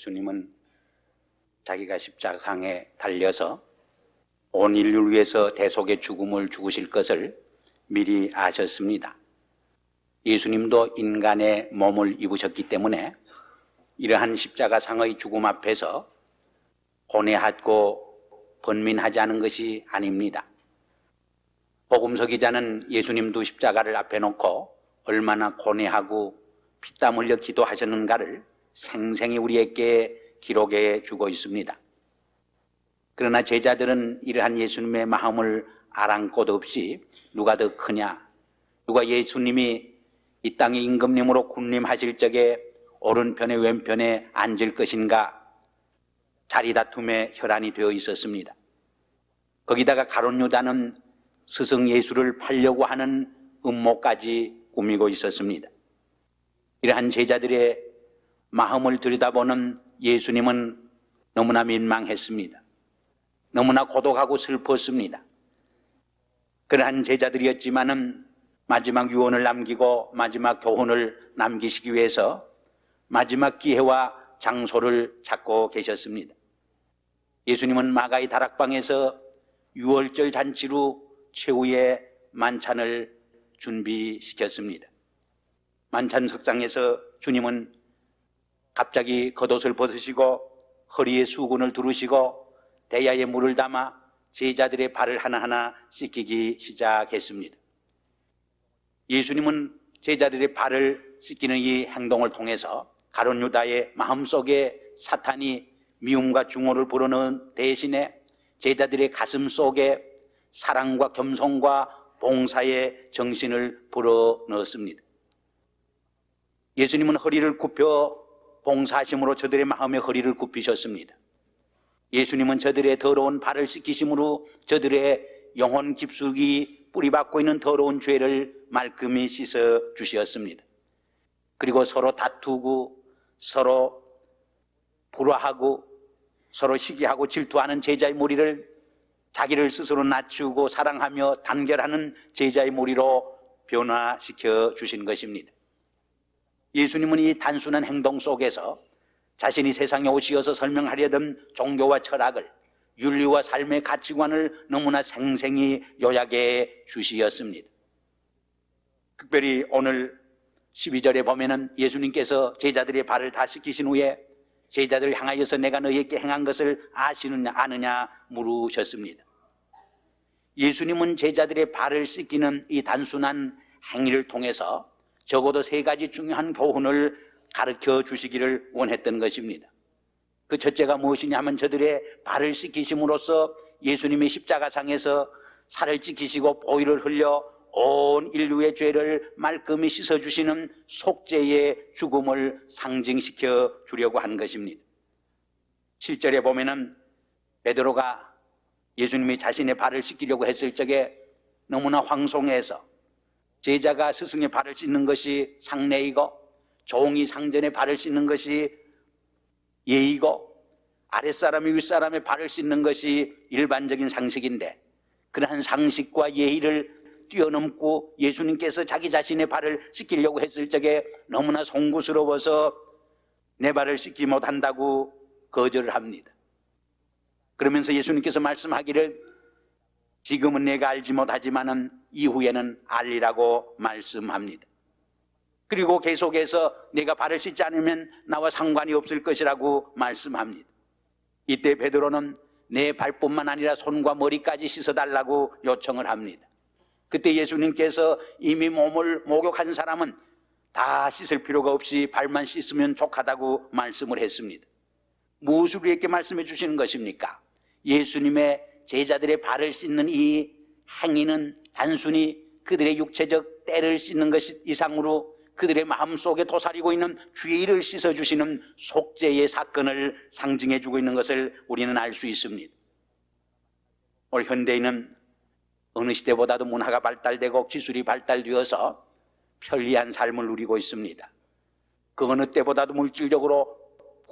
예수님은 자기가 십자가상에 달려서 온 인류를 위해서 대속의 죽음을 죽으실 것을 미리 아셨습니다. 예수님도 인간의 몸을 입으셨기 때문에 이러한 십자가상의 죽음 앞에서 고뇌하고 번민하지 않은 것이 아닙니다. 복음서 기자는 예수님도 십자가를 앞에 놓고 얼마나 고뇌하고 피땀 흘려 기도하셨는가를 생생히 우리에게 기록해 주고 있습니다. 그러나 제자들은 이러한 예수님의 마음을 아랑 곳 없이 누가 더 크냐, 누가 예수님이 이 땅의 임금님으로 군림하실 적에 오른편에 왼편에 앉을 것인가 자리 다툼에 혈안이 되어 있었습니다. 거기다가 가룟 유다는 스승 예수를 팔려고 하는 음모까지 꾸미고 있었습니다. 이러한 제자들의 마음을 들여다보는 예수님은 너무나 민망했습니다. 너무나 고독하고 슬펐습니다. 그러한 제자들이었지만은 마지막 유언을 남기고 마지막 교훈을 남기시기 위해서 마지막 기회와 장소를 찾고 계셨습니다. 예수님은 마가의 다락방에서 유월절 잔치로 최후의 만찬을 준비시켰습니다. 만찬 석상에서 주님은 갑자기 겉옷을 벗으시고 허리에 수건을 두르시고 대야에 물을 담아 제자들의 발을 하나하나 씻기기 시작했습니다. 예수님은 제자들의 발을 씻기는 이 행동을 통해서 가룟 유다의 마음속에 사탄이 미움과 증오를 불어넣은 대신에 제자들의 가슴 속에 사랑과 겸손과 봉사의 정신을 불어넣었습니다. 예수님은 허리를 굽혀 봉사하심으로 저들의 마음의 허리를 굽히셨습니다. 예수님은 저들의 더러운 발을 씻기심으로 저들의 영혼 깊숙이 뿌리박고 있는 더러운 죄를 말끔히 씻어 주셨습니다. 그리고 서로 다투고 서로 불화하고 서로 시기하고 질투하는 제자의 무리를 자기를 스스로 낮추고 사랑하며 단결하는 제자의 무리로 변화시켜 주신 것입니다. 예수님은 이 단순한 행동 속에서 자신이 세상에 오시어서 설명하려던 종교와 철학을, 윤리와 삶의 가치관을 너무나 생생히 요약해 주시었습니다. 특별히 오늘 12절에 보면은 예수님께서 제자들의 발을 다 씻기신 후에 제자들을 향하여서 내가 너희에게 행한 것을 아시느냐 아느냐 물으셨습니다. 예수님은 제자들의 발을 씻기는 이 단순한 행위를 통해서 적어도 3가지 중요한 교훈을 가르쳐 주시기를 원했던 것입니다. 그 첫째가 무엇이냐 하면 저들의 발을 씻기심으로써 예수님의 십자가상에서 살을 찢기시고 보혈을 흘려 온 인류의 죄를 말끔히 씻어주시는 속죄의 죽음을 상징시켜 주려고 한 것입니다. 7절에 보면은 베드로가 예수님이 자신의 발을 씻기려고 했을 적에 너무나 황송해서 제자가 스승의 발을 씻는 것이 상례이고 종이 상전의 발을 씻는 것이 예의고 아랫사람이 윗사람의 발을 씻는 것이 일반적인 상식인데 그러한 상식과 예의를 뛰어넘고 예수님께서 자기 자신의 발을 씻기려고 했을 적에 너무나 송구스러워서 내 발을 씻지 못한다고 거절을 합니다. 그러면서 예수님께서 말씀하기를 지금은 내가 알지 못하지만은 이후에는 알리라고 말씀합니다. 그리고 계속해서 내가 발을 씻지 않으면 나와 상관이 없을 것이라고 말씀합니다. 이때 베드로는 내 발뿐만 아니라 손과 머리까지 씻어달라고 요청을 합니다. 그때 예수님께서 이미 몸을 목욕한 사람은 다 씻을 필요가 없이 발만 씻으면 족하다고 말씀을 했습니다. 무엇을 우리에게 말씀해 주시는 것입니까? 예수님의 제자들의 발을 씻는 이 행위는 단순히 그들의 육체적 때를 씻는 것 이상으로 그들의 마음속에 도사리고 있는 죄를 씻어주시는 속죄의 사건을 상징해 주고 있는 것을 우리는 알 수 있습니다. 오늘 현대인은 어느 시대보다도 문화가 발달되고 기술이 발달되어서 편리한 삶을 누리고 있습니다. 그 어느 때보다도 물질적으로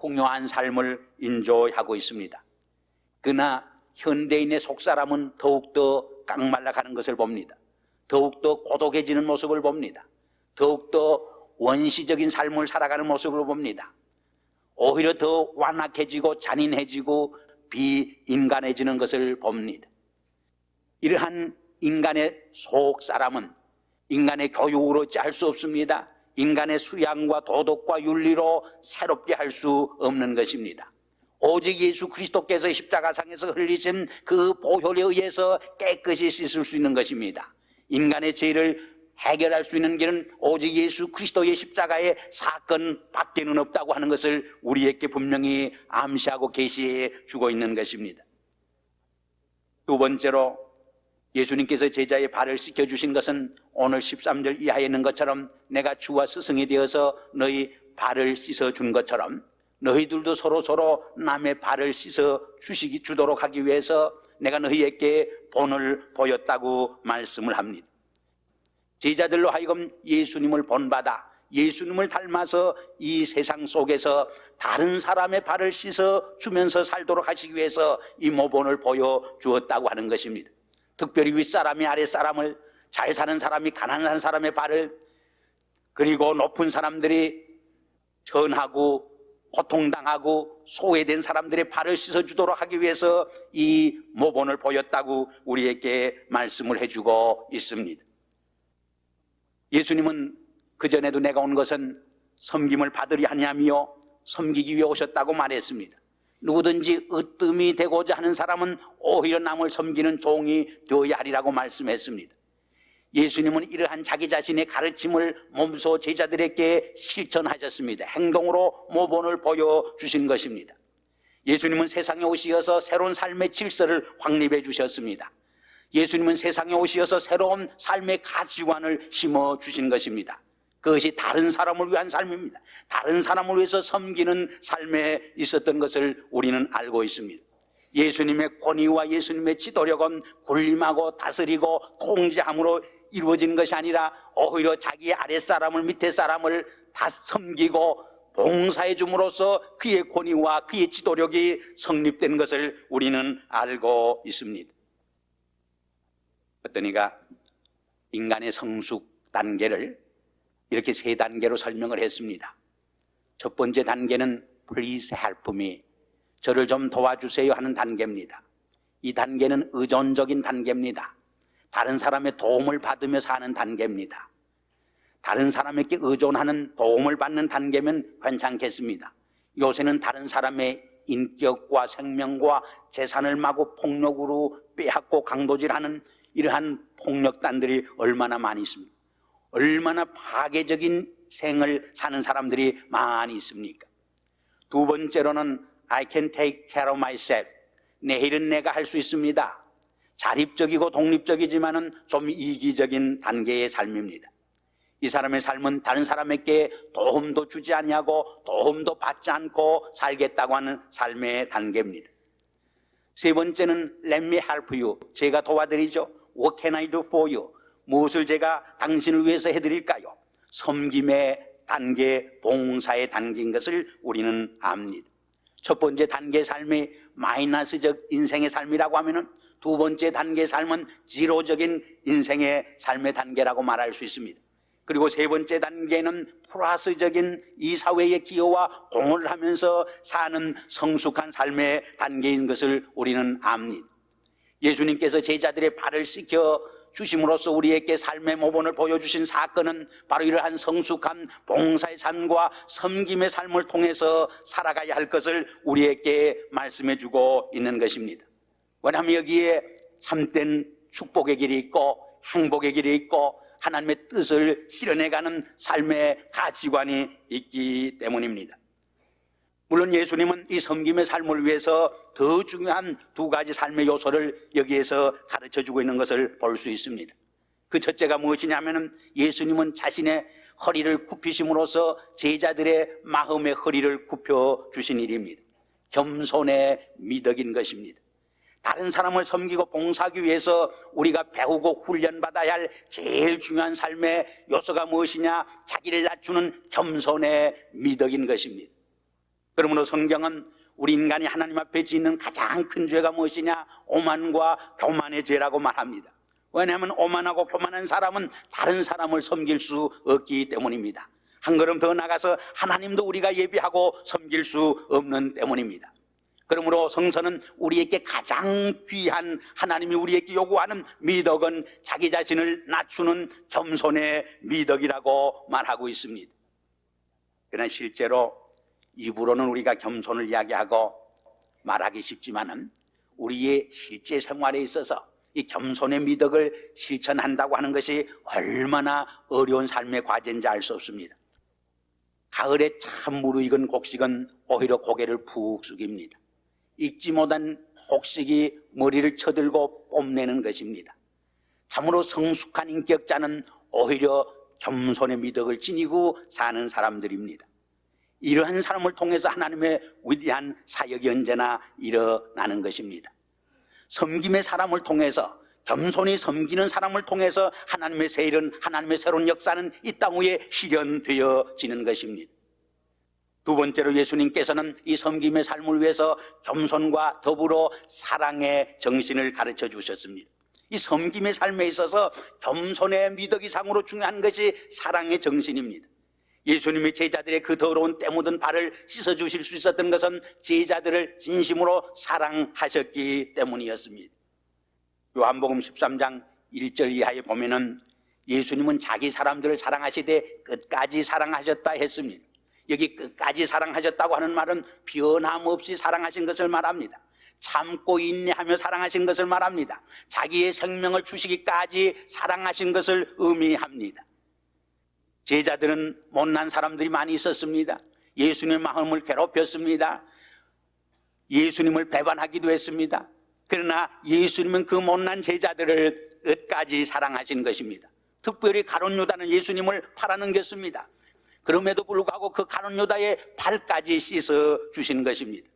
풍요한 삶을 인조하고 있습니다. 그러나 현대인의 속사람은 더욱더 깡말라가는 것을 봅니다. 더욱더 고독해지는 모습을 봅니다. 더욱더 원시적인 삶을 살아가는 모습을 봅니다. 오히려 더 완악해지고 잔인해지고 비인간해지는 것을 봅니다. 이러한 인간의 속 사람은 인간의 교육으로 짤 수 없습니다. 인간의 수양과 도덕과 윤리로 새롭게 할 수 없는 것입니다. 오직 예수 그리스도께서 십자가상에서 흘리신 그 보혈에 의해서 깨끗이 씻을 수 있는 것입니다. 인간의 죄를 해결할 수 있는 길은 오직 예수 그리스도의 십자가의 사건 밖에는 없다고 하는 것을 우리에게 분명히 암시하고 계시해 주고 있는 것입니다. 두 번째로 예수님께서 제자의 발을 씻겨주신 것은 오늘 13절 이하에 있는 것처럼 내가 주와 스승이 되어서 너희 발을 씻어준 것처럼 너희들도 서로 남의 발을 씻어 주도록 하기 위해서 내가 너희에게 본을 보였다고 말씀을 합니다. 제자들로 하여금 예수님을 본받아 예수님을 닮아서 이 세상 속에서 다른 사람의 발을 씻어 주면서 살도록 하시기 위해서 이 모본을 보여주었다고 하는 것입니다. 특별히 윗사람이 아랫사람을, 잘 사는 사람이 가난한 사람의 발을, 그리고 높은 사람들이 천하고 고통당하고 소외된 사람들의 발을 씻어주도록 하기 위해서 이 모본을 보였다고 우리에게 말씀을 해주고 있습니다. 예수님은 그전에도 내가 온 것은 섬김을 받으려 하냐며 섬기기 위해 오셨다고 말했습니다. 누구든지 으뜸이 되고자 하는 사람은 오히려 남을 섬기는 종이 되어야 하리라고 말씀했습니다. 예수님은 이러한 자기 자신의 가르침을 몸소 제자들에게 실천하셨습니다. 행동으로 모본을 보여주신 것입니다. 예수님은 세상에 오시어서 새로운 삶의 질서를 확립해 주셨습니다. 예수님은 세상에 오시어서 새로운 삶의 가치관을 심어주신 것입니다. 그것이 다른 사람을 위한 삶입니다. 다른 사람을 위해서 섬기는 삶에 있었던 것을 우리는 알고 있습니다. 예수님의 권위와 예수님의 지도력은 군림하고 다스리고 통제함으로 이루어진 것이 아니라 오히려 자기의 아랫사람을, 밑에 사람을 다 섬기고 봉사해 줌으로써 그의 권위와 그의 지도력이 성립된 것을 우리는 알고 있습니다. 어떤 이가 인간의 성숙 단계를 이렇게 세 단계로 설명을 했습니다. 첫 번째 단계는 Please help me, 저를 좀 도와주세요 하는 단계입니다. 이 단계는 의존적인 단계입니다. 다른 사람의 도움을 받으며 사는 단계입니다. 다른 사람에게 의존하는 도움을 받는 단계면 괜찮겠습니다. 요새는 다른 사람의 인격과 생명과 재산을 마구 폭력으로 빼앗고 강도질하는 이러한 폭력단들이 얼마나 많이 있습니까? 얼마나 파괴적인 생을 사는 사람들이 많이 있습니까? 두 번째로는 I can take care of myself, 내 일은 내가 할 수 있습니다. 자립적이고 독립적이지만은 좀 이기적인 단계의 삶입니다. 이 사람의 삶은 다른 사람에게 도움도 주지 아니하고 도움도 받지 않고 살겠다고 하는 삶의 단계입니다. 세 번째는 Let me help you, 제가 도와드리죠. What can I do for you, 무엇을 제가 당신을 위해서 해드릴까요? 섬김의 단계, 봉사의 단계인 것을 우리는 압니다. 첫 번째 단계 삶이 마이너스적 인생의 삶이라고 하면은 두 번째 단계 삶은 지로적인 인생의 삶의 단계라고 말할 수 있습니다. 그리고 세 번째 단계는 플러스적인 이 사회의 기여와 공헌을 하면서 사는 성숙한 삶의 단계인 것을 우리는 압니다. 예수님께서 제자들의 발을 씻겨 주심으로써 우리에게 삶의 모본을 보여주신 사건은 바로 이러한 성숙한 봉사의 삶과 섬김의 삶을 통해서 살아가야 할 것을 우리에게 말씀해 주고 있는 것입니다. 왜냐하면 여기에 참된 축복의 길이 있고 행복의 길이 있고 하나님의 뜻을 실현해가는 삶의 가치관이 있기 때문입니다. 물론 예수님은 이 섬김의 삶을 위해서 더 중요한 두 가지 삶의 요소를 여기에서 가르쳐주고 있는 것을 볼 수 있습니다. 그 첫째가 무엇이냐면 예수님은 자신의 허리를 굽히심으로써 제자들의 마음의 허리를 굽혀주신 일입니다. 겸손의 미덕인 것입니다. 다른 사람을 섬기고 봉사하기 위해서 우리가 배우고 훈련받아야 할 제일 중요한 삶의 요소가 무엇이냐? 자기를 낮추는 겸손의 미덕인 것입니다. 그러므로 성경은 우리 인간이 하나님 앞에 짓는 가장 큰 죄가 무엇이냐? 오만과 교만의 죄라고 말합니다. 왜냐하면 오만하고 교만한 사람은 다른 사람을 섬길 수 없기 때문입니다. 한 걸음 더 나가서 하나님도 우리가 예비하고 섬길 수 없는 때문입니다. 그러므로 성서는 우리에게 가장 귀한 하나님이 우리에게 요구하는 미덕은 자기 자신을 낮추는 겸손의 미덕이라고 말하고 있습니다. 그러나 실제로 입으로는 우리가 겸손을 이야기하고 말하기 쉽지만은 우리의 실제 생활에 있어서 이 겸손의 미덕을 실천한다고 하는 것이 얼마나 어려운 삶의 과제인지 알 수 없습니다. 가을에 참 무르익은 곡식은 오히려 고개를 푹 숙입니다. 익지 못한 곡식이 머리를 쳐들고 뽐내는 것입니다. 참으로 성숙한 인격자는 오히려 겸손의 미덕을 지니고 사는 사람들입니다. 이러한 사람을 통해서 하나님의 위대한 사역이 언제나 일어나는 것입니다. 섬김의 사람을 통해서, 겸손히 섬기는 사람을 통해서 하나님의 새 일은, 하나님의 새로운 역사는 이 땅 위에 실현되어지는 것입니다. 두 번째로 예수님께서는 이 섬김의 삶을 위해서 겸손과 더불어 사랑의 정신을 가르쳐 주셨습니다. 이 섬김의 삶에 있어서 겸손의 미덕 이상으로 중요한 것이 사랑의 정신입니다. 예수님이 제자들의 그 더러운 때 묻은 발을 씻어주실 수 있었던 것은 제자들을 진심으로 사랑하셨기 때문이었습니다. 요한복음 13장 1절 이하에 보면은 예수님은 자기 사람들을 사랑하시되 끝까지 사랑하셨다 했습니다. 여기 끝까지 사랑하셨다고 하는 말은 변함없이 사랑하신 것을 말합니다. 참고 인내하며 사랑하신 것을 말합니다. 자기의 생명을 주시기까지 사랑하신 것을 의미합니다. 제자들은 못난 사람들이 많이 있었습니다. 예수님의 마음을 괴롭혔습니다. 예수님을 배반하기도 했습니다. 그러나 예수님은 그 못난 제자들을 끝까지 사랑하신 것입니다. 특별히 가룟 유다는 예수님을 팔아넘겼습니다. 그럼에도 불구하고 그 가룟 유다의 발까지 씻어 주신 것입니다.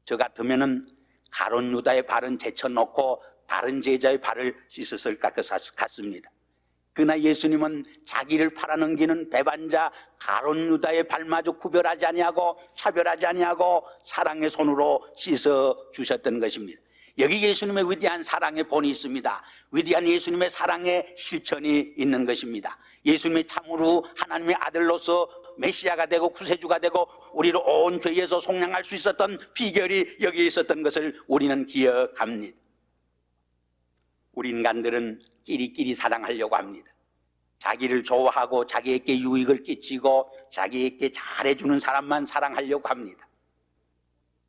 저 같으면은 가룟 유다의 발은 제쳐놓고 다른 제자의 발을 씻었을 것 같습니다. 그러나 예수님은 자기를 팔아넘기는 배반자 가룟 유다의 발마저 구별하지 아니하고 차별하지 아니하고 사랑의 손으로 씻어 주셨던 것입니다. 여기 예수님의 위대한 사랑의 본이 있습니다. 위대한 예수님의 사랑의 실천이 있는 것입니다. 예수님이 참으로 하나님의 아들로서 메시아가 되고 구세주가 되고 우리를 온 죄에서 속량할 수 있었던 비결이 여기에 있었던 것을 우리는 기억합니다. 우리 인간들은 끼리끼리 사랑하려고 합니다. 자기를 좋아하고 자기에게 유익을 끼치고 자기에게 잘해주는 사람만 사랑하려고 합니다.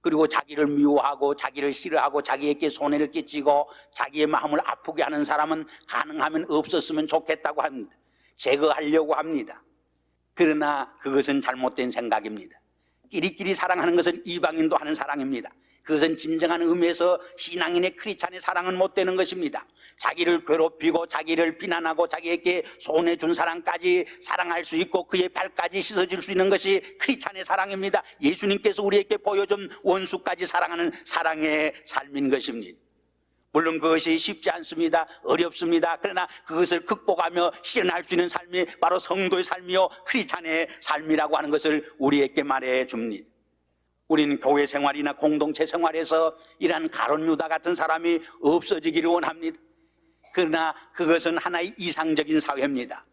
그리고 자기를 미워하고 자기를 싫어하고 자기에게 손해를 끼치고 자기의 마음을 아프게 하는 사람은 가능하면 없었으면 좋겠다고 합니다. 제거하려고 합니다. 그러나 그것은 잘못된 생각입니다. 끼리끼리 사랑하는 것은 이방인도 하는 사랑입니다. 그것은 진정한 의미에서 신앙인의 크리스찬의 사랑은 못 되는 것입니다. 자기를 괴롭히고 자기를 비난하고 자기에게 손해준 사람까지 사랑할 수 있고 그의 발까지 씻어줄 수 있는 것이 크리스찬의 사랑입니다. 예수님께서 우리에게 보여준 원수까지 사랑하는 사랑의 삶인 것입니다. 물론 그것이 쉽지 않습니다. 어렵습니다. 그러나 그것을 극복하며 실현할 수 있는 삶이 바로 성도의 삶이요 크리스찬의 삶이라고 하는 것을 우리에게 말해 줍니다. 우리는 교회 생활이나 공동체 생활에서 이러한 가룟 유다 같은 사람이 없어지기를 원합니다. 그러나 그것은 하나의 이상적인 사회입니다.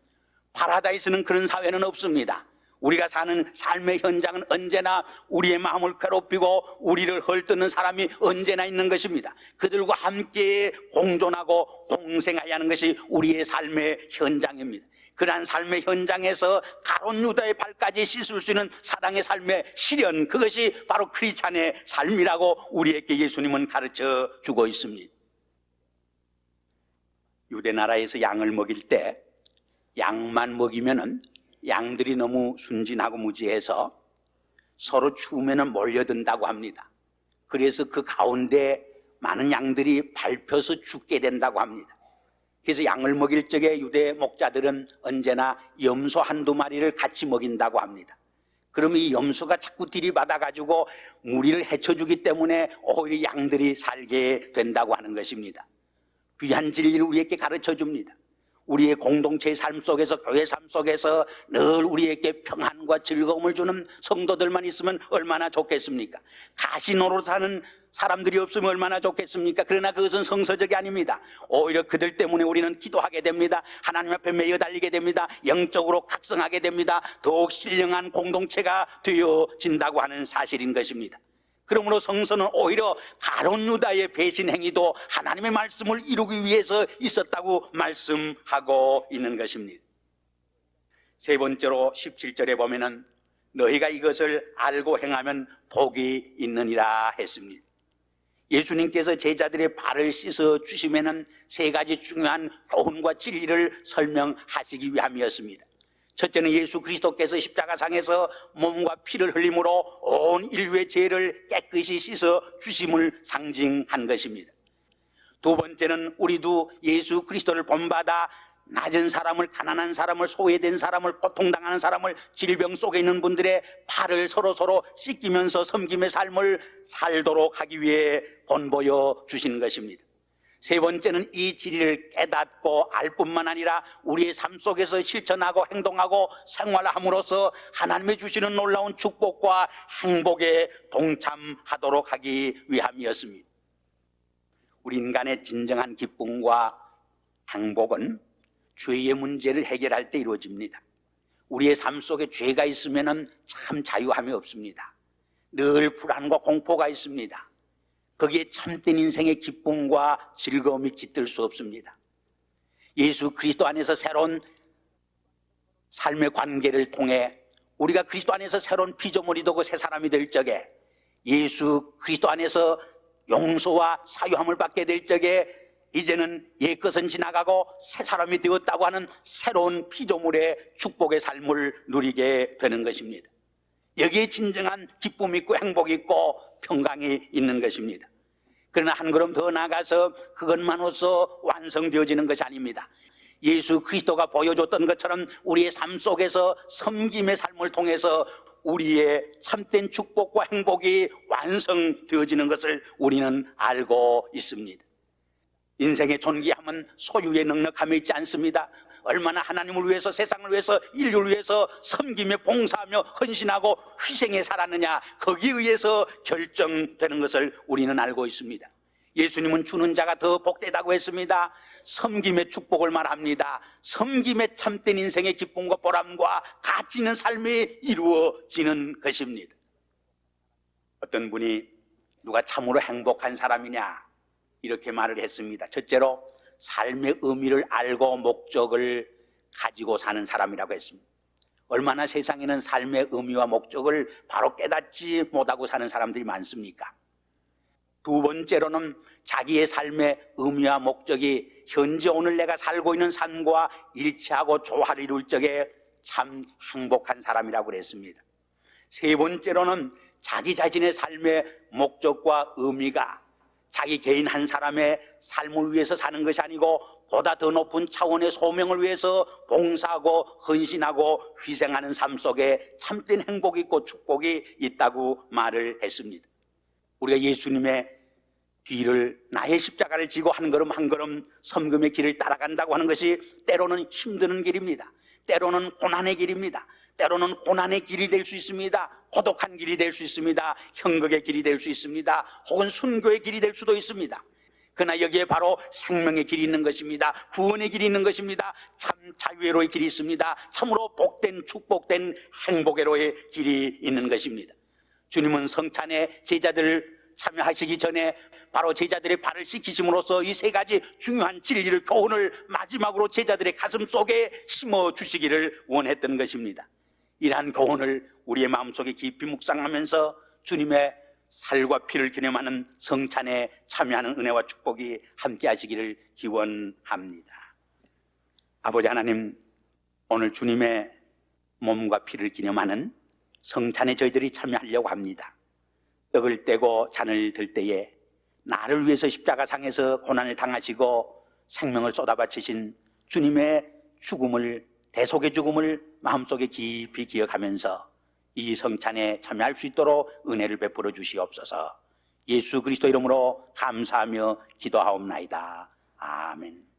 파라다이스는 그런 사회는 없습니다. 우리가 사는 삶의 현장은 언제나 우리의 마음을 괴롭히고 우리를 헐뜯는 사람이 언제나 있는 것입니다. 그들과 함께 공존하고 공생해야 하는 것이 우리의 삶의 현장입니다. 그러한 삶의 현장에서 가룟 유다의 발까지 씻을 수 있는 사랑의 삶의 실현, 그것이 바로 크리스찬의 삶이라고 우리에게 예수님은 가르쳐 주고 있습니다. 유대 나라에서 양을 먹일 때 양만 먹이면은 양들이 너무 순진하고 무지해서 서로 추우면은 몰려든다고 합니다. 그래서 그 가운데 많은 양들이 밟혀서 죽게 된다고 합니다. 그래서 양을 먹일 적에 유대 목자들은 언제나 염소 한두 마리를 같이 먹인다고 합니다. 그러면 이 염소가 자꾸 들이받아가지고 무리를 해쳐주기 때문에 오히려 양들이 살게 된다고 하는 것입니다. 귀한 진리를 우리에게 가르쳐 줍니다. 우리의 공동체의 삶 속에서, 교회 삶 속에서 늘 우리에게 평안과 즐거움을 주는 성도들만 있으면 얼마나 좋겠습니까? 가시노로 사는 사람들이 없으면 얼마나 좋겠습니까? 그러나 그것은 성서적이 아닙니다. 오히려 그들 때문에 우리는 기도하게 됩니다. 하나님 앞에 매여 달리게 됩니다. 영적으로 각성하게 됩니다. 더욱 신령한 공동체가 되어진다고 하는 사실인 것입니다. 그러므로 성서는 오히려 가룟 유다의 배신 행위도 하나님의 말씀을 이루기 위해서 있었다고 말씀하고 있는 것입니다. 세 번째로 17절에 보면은 너희가 이것을 알고 행하면 복이 있느니라 했습니다. 예수님께서 제자들의 발을 씻어 주시면은 세 가지 중요한 교훈과 진리를 설명하시기 위함이었습니다. 첫째는 예수 그리스도께서 십자가상에서 몸과 피를 흘림으로 온 인류의 죄를 깨끗이 씻어 주심을 상징한 것입니다. 두 번째는 우리도 예수 그리스도를 본받아 낮은 사람을, 가난한 사람을, 소외된 사람을, 고통당하는 사람을, 질병 속에 있는 분들의 발을 서로 씻기면서 섬김의 삶을 살도록 하기 위해 본보여 주시는 것입니다. 세 번째는 이 진리를 깨닫고 알 뿐만 아니라 우리의 삶 속에서 실천하고 행동하고 생활함으로써 하나님이 주시는 놀라운 축복과 행복에 동참하도록 하기 위함이었습니다. 우리 인간의 진정한 기쁨과 행복은 죄의 문제를 해결할 때 이루어집니다. 우리의 삶 속에 죄가 있으면 참 자유함이 없습니다. 늘 불안과 공포가 있습니다. 거기에 참된 인생의 기쁨과 즐거움이 깃들 수 없습니다. 예수 그리스도 안에서 새로운 삶의 관계를 통해 우리가 그리스도 안에서 새로운 피조물이 되고 새 사람이 될 적에, 예수 그리스도 안에서 용서와 사유함을 받게 될 적에 이제는 옛것은 지나가고 새 사람이 되었다고 하는 새로운 피조물의 축복의 삶을 누리게 되는 것입니다. 여기에 진정한 기쁨이 있고 행복이 있고 평강이 있는 것입니다. 그러나 한 걸음 더 나아가서 그것만으로서 완성되어지는 것이 아닙니다. 예수 그리스도가 보여줬던 것처럼 우리의 삶 속에서 섬김의 삶을 통해서 우리의 참된 축복과 행복이 완성되어지는 것을 우리는 알고 있습니다. 인생의 존귀함은 소유의 넉넉함에 있지 않습니다. 얼마나 하나님을 위해서, 세상을 위해서, 인류를 위해서 섬기며 봉사하며 헌신하고 희생해 살았느냐, 거기에 의해서 결정되는 것을 우리는 알고 있습니다. 예수님은 주는 자가 더 복되다고 했습니다. 섬김의 축복을 말합니다. 섬김의 참된 인생의 기쁨과 보람과 가치 있는 삶이 이루어지는 것입니다. 어떤 분이 누가 참으로 행복한 사람이냐 이렇게 말을 했습니다. 첫째로 삶의 의미를 알고 목적을 가지고 사는 사람이라고 했습니다. 얼마나 세상에는 삶의 의미와 목적을 바로 깨닫지 못하고 사는 사람들이 많습니까? 두 번째로는 자기의 삶의 의미와 목적이 현재 오늘 내가 살고 있는 삶과 일치하고 조화를 이룰 적에 참 행복한 사람이라고 그랬습니다. 세 번째로는 자기 자신의 삶의 목적과 의미가 자기 개인 한 사람의 삶을 위해서 사는 것이 아니고 보다 더 높은 차원의 소명을 위해서 봉사하고 헌신하고 희생하는 삶 속에 참된 행복이 있고 축복이 있다고 말을 했습니다. 우리가 예수님의 뒤를, 나의 십자가를 지고 한 걸음 한 걸음 섬김의 길을 따라간다고 하는 것이 때로는 힘드는 길입니다. 때로는 고난의 길입니다. 때로는 고난의 길이 될 수 있습니다. 고독한 길이 될 수 있습니다. 형극의 길이 될 수 있습니다. 혹은 순교의 길이 될 수도 있습니다. 그러나 여기에 바로 생명의 길이 있는 것입니다. 구원의 길이 있는 것입니다. 참 자유의로의 길이 있습니다. 참으로 복된, 축복된 행복의로의 길이 있는 것입니다. 주님은 성찬에 제자들을 참여하시기 전에 바로 제자들의 발을 씻기심으로써 이 세 가지 중요한 진리를, 교훈을 마지막으로 제자들의 가슴 속에 심어주시기를 원했던 것입니다. 이러한 교훈을 우리의 마음속에 깊이 묵상하면서 주님의 살과 피를 기념하는 성찬에 참여하는 은혜와 축복이 함께 하시기를 기원합니다. 아버지 하나님, 오늘 주님의 몸과 피를 기념하는 성찬에 저희들이 참여하려고 합니다. 떡을 떼고 잔을 들 때에 나를 위해서 십자가상에서 고난을 당하시고 생명을 쏟아바치신 주님의 죽음을, 대속의 죽음을 마음속에 깊이 기억하면서 이 성찬에 참여할 수 있도록 은혜를 베풀어 주시옵소서. 예수 그리스도 이름으로 감사하며 기도하옵나이다. 아멘.